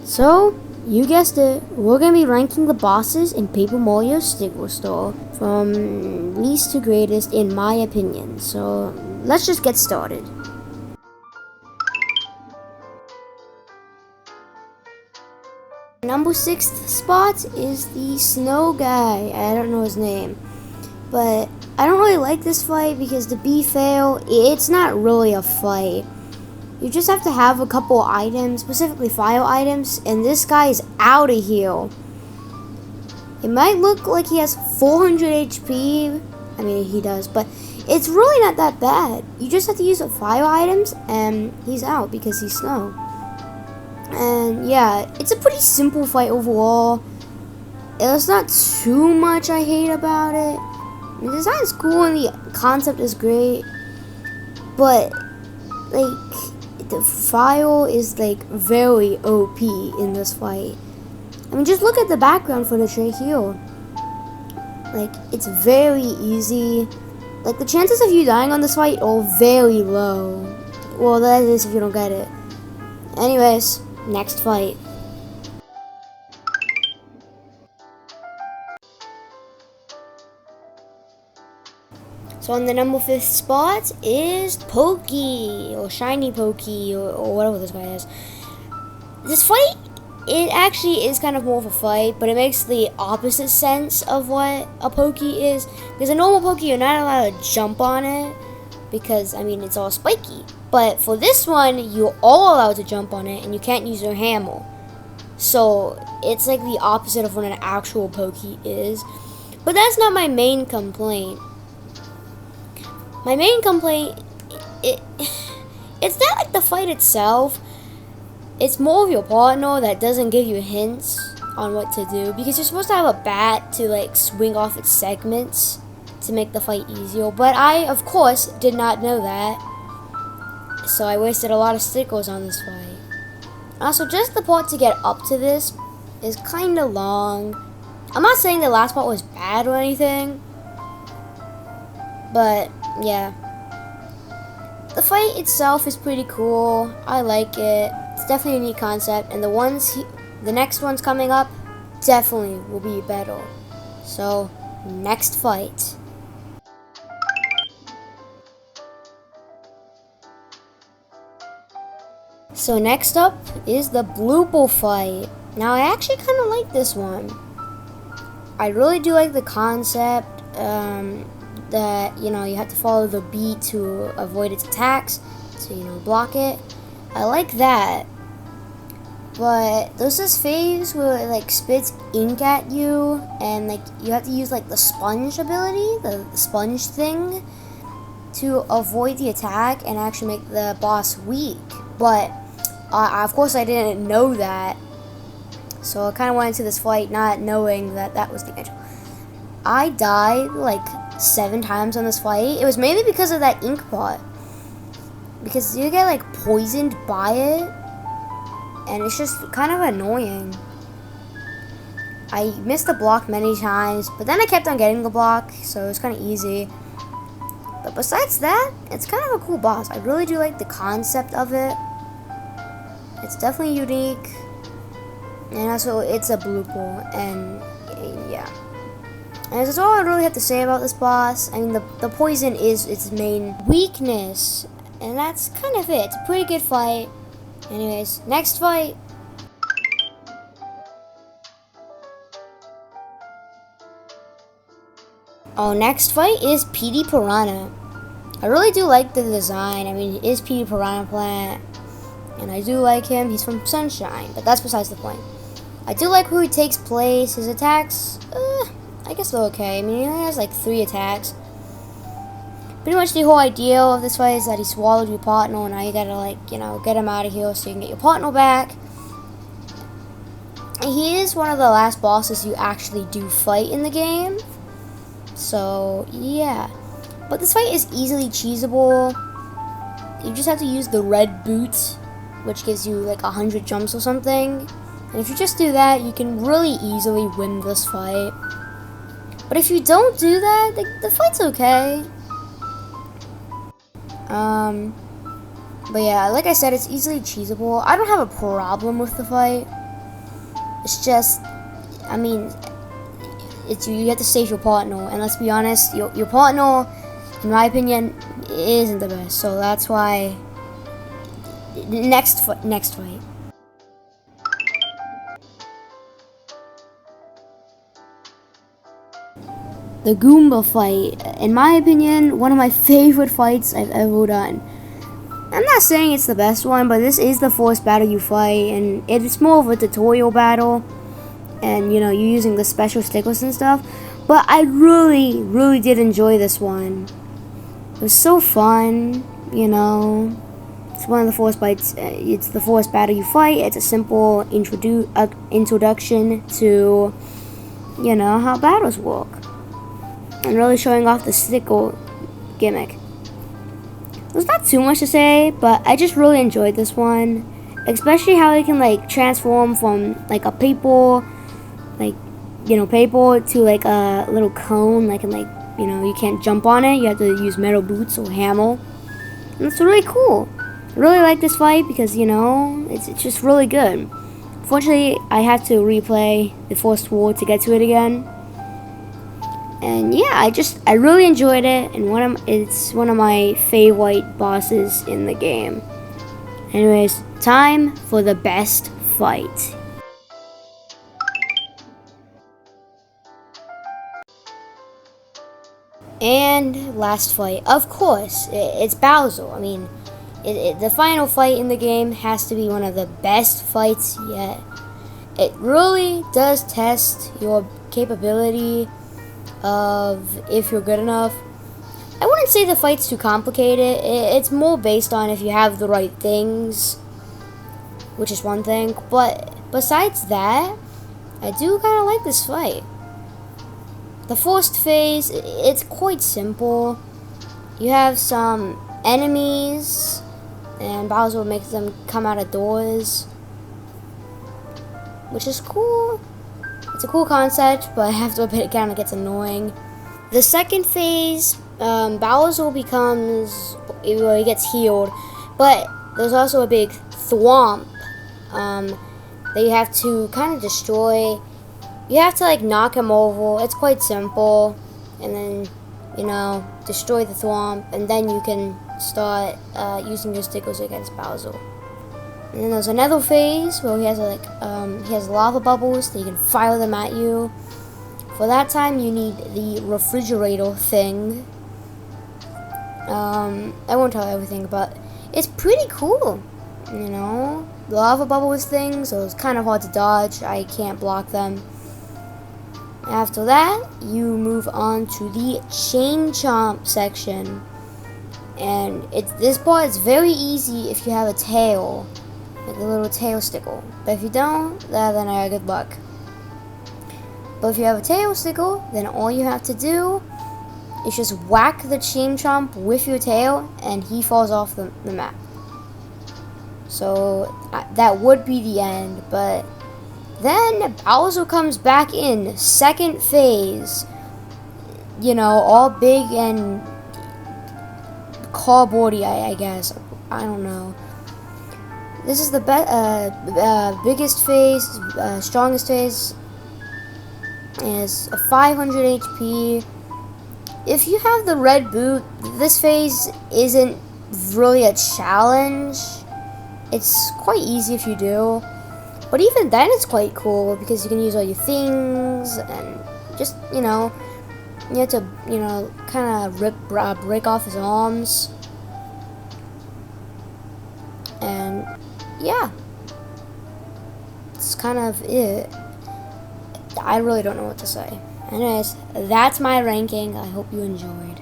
So, you guessed it, we're gonna be ranking the bosses in Paper Mario Sticker Store from least to greatest in my opinion. So, let's just get started. Number 6th spot is the snow guy. I don't know his name, but I don't really like this fight because to be fair, it's not really a fight. You just have to have a couple items, specifically fire items, and this guy is out of here. It might look like he has 400 HP. I mean, he does, but it's really not that bad. You just have to use the fire items, and he's out because he's snow. And yeah, it's a pretty simple fight overall. There's not too much I hate about it. The design is cool and the concept is great, but like the fire is like very OP in this fight. I mean, just look at the background footage right here. Like, it's very easy. Like, the chances of you dying on this fight are very low. Well, that is if you don't get it. Anyways, next fight. So on the number 5th spot is Pokey, or Shiny Pokey, or whatever this guy is. This fight, it actually is kind of more of a fight, but it makes the opposite sense of what a Pokey is. Because a normal Pokey, you're not allowed to jump on it, because, I mean, it's all spiky. But for this one, you're all allowed to jump on it, and you can't use your hammer. So, it's like the opposite of what an actual Pokey is. But that's not my main complaint. My main complaint, it's not like the fight itself. It's more of your partner that doesn't give you hints on what to do, because you're supposed to have a bat to like swing off its segments to make the fight easier. But I, of course, did not know that, so I wasted a lot of stickers on this fight. Also, just the part to get up to this is kind of long. I'm not saying the last part was bad or anything, but yeah, the fight itself is pretty cool. I like it. It's definitely a neat concept, and the next ones coming up definitely will be better. So, next fight. So next up is the blooper fight. Now I actually kind of like this one. I really do like the concept. That, you know, you have to follow the beat to avoid its attacks, to, you know, block it. I like that. But there's this phase where it like spits ink at you, and like you have to use like the sponge ability, the sponge thing, to avoid the attack and actually make the boss weak. But of course I didn't know that, so I kind of went into this fight not knowing that that was the end. I died like 7 times on this fight. It was mainly because of that ink pot, because you get like poisoned by it, and it's just kind of annoying. I missed the block many times, but then I kept on getting the block, so it was kind of easy. But besides that, it's kind of a cool boss. I really do like the concept of it. It's definitely unique, and also it's a blooper, and yeah. And that's all I really have to say about this boss. I mean, the poison is its main weakness, and that's kind of it. It's a pretty good fight. Anyways, next fight. Our next fight is Petey Piranha. I really do like the design. I mean, it is Petey Piranha Plant, and I do like him. He's from Sunshine, but that's besides the point. I do like who he takes place. His attacks, I guess they're okay. I mean, he only has like 3 attacks. Pretty much the whole idea of this fight is that he swallowed your partner, and now you gotta, like, you know, get him out of here so you can get your partner back. And he is one of the last bosses you actually do fight in the game. So, yeah. But this fight is easily cheesable. You just have to use the red boot, which gives you like 100 jumps or something. And if you just do that, you can really easily win this fight. But if you don't do that, the fight's okay. But yeah, like I said, it's easily cheesable. I don't have a problem with the fight. It's just, I mean, you have to save your partner, and let's be honest, your partner, in my opinion, isn't the best. So that's why next fight. The Goomba fight, in my opinion, one of my favorite fights I've ever done. I'm not saying it's the best one, but this is the first battle you fight, and it's more of a tutorial battle, and you know, you're using the special stickers and stuff. But I really did enjoy this one. It was so fun, you know. It's one of the first fights. It's the first battle you fight. It's a simple introduction to, you know, how battles work, and really showing off the sticker gimmick. There's not too much to say, but I just really enjoyed this one, especially how it can like transform from like a paper, like, you know, paper to like a little cone, like, and like, you know, you can't jump on it. You have to use metal boots or hammer, and it's really cool. I really like this fight because, you know, it's just really good. Fortunately, I had to replay the first war to get to it again. And yeah, I really enjoyed it, and it's one of my favorite bosses in the game. Anyways, time for the best fight. And last fight, of course, it's Bowser. I mean, the final fight in the game has to be one of the best fights yet. It really does test your capability of if you're good enough. I wouldn't say the fight's too complicated. It's more based on if you have the right things, which is one thing. But besides that, I do kind of like this fight. The first phase, it's quite simple. You have some enemies, and Bowser makes them come out of doors, which is cool. It's a cool concept, but after a bit it kind of gets annoying. The second phase, Bowser becomes, well, he gets healed, but there's also a big thwomp that you have to kind of destroy. You have to like knock him over. It's quite simple, and then, you know, destroy the thwomp, and then you can start using your stickers against Bowser. And then there's another phase where he has he has lava bubbles that you can fire them at you. For that time, you need the refrigerator thing. I won't tell everything, but it's pretty cool. You know, the lava bubbles things, so it's kind of hard to dodge. I can't block them. After that, you move on to the chain chomp section, and this part is very easy if you have a tail. Like a little tail sticker. But if you don't, then I good luck. But if you have a tail sticker, then all you have to do is just whack the chain chomp with your tail, and he falls off the map. So that would be the end. But then Bowser comes back in second phase. You know, all big and cardboardy, I guess. I don't know. This is the biggest phase, strongest phase, is a 500 HP. If you have the red boot, this phase isn't really a challenge. It's quite easy if you do. But even then it's quite cool because you can use all your things and just, you know, you have to, you know, kind of break off his arms. And yeah, it's kind of it. I really don't know what to say. Anyways, that's my ranking. I hope you enjoyed.